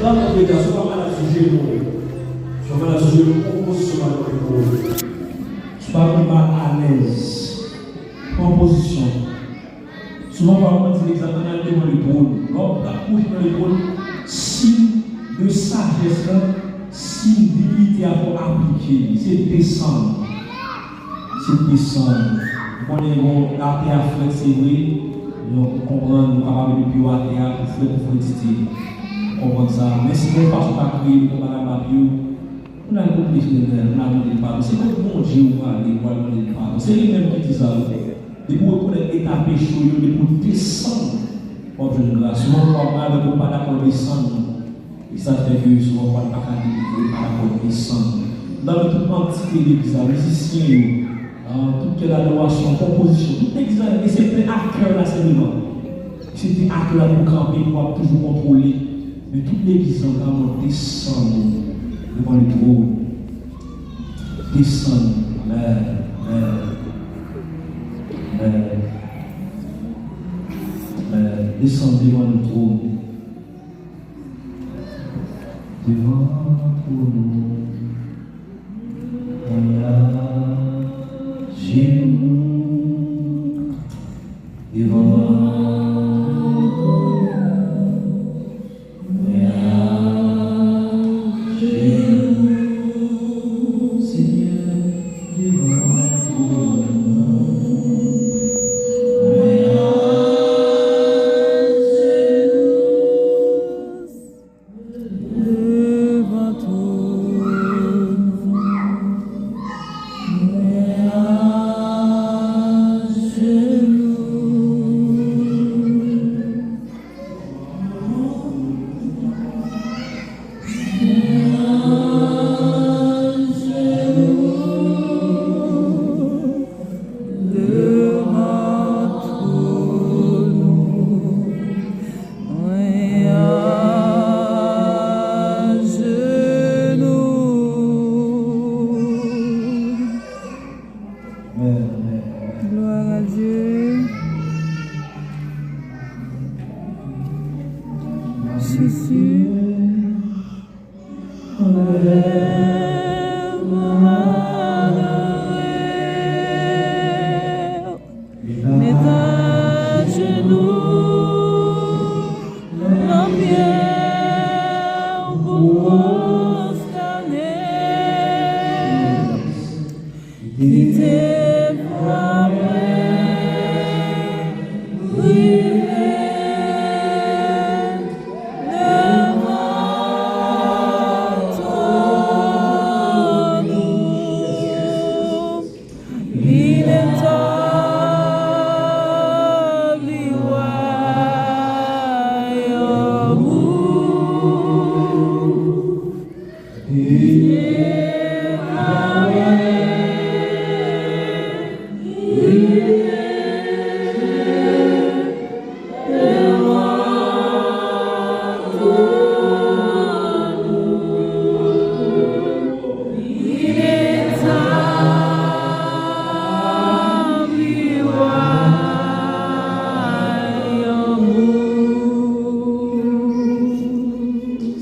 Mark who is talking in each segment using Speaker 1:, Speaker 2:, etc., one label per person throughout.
Speaker 1: Dans la congregation, on va la sujet, on va la sujet, composition à l'épaule. Je parle pas à l'aise. Composition. Souvent, on va dire l'examen devant l'épaule. Quand on couche dans l'épaule, signe de sagesse, signe d'humilité à appliquer. C'est descendre. C'est descendre. On est la terre fraîche, c'est vrai. Nous comprenons, nous sommes capables de plus à terre pour faire pour titer. Comprendre ça. Mais si nous ne passons pas crier pour Madame Babio, on a un peu de général, on a demandé le pardon. C'est pas bon Dieu qui va demander le pardon. C'est lui-même qui dit ça. Et pour reconnaître l'état péché, il faut descendre. Comme je le dis, souvent, on parle de pas d'accord descendre. Et ça fait que souvent, on ne parle pas d'accord descendre. Dans le tout entité de l'Église, les musiciens, toute l'adoration, composition, tout l'examen, et c'était à cœur l'enseignement. C'était à cœur pour camper, pour toujours contrôler. Mais toute l'église en train de descendre devant le trône. Descendre. Descendre devant le trône. Devant le trône.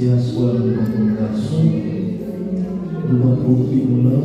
Speaker 2: Se a sua congregação, numa pouquinho lá,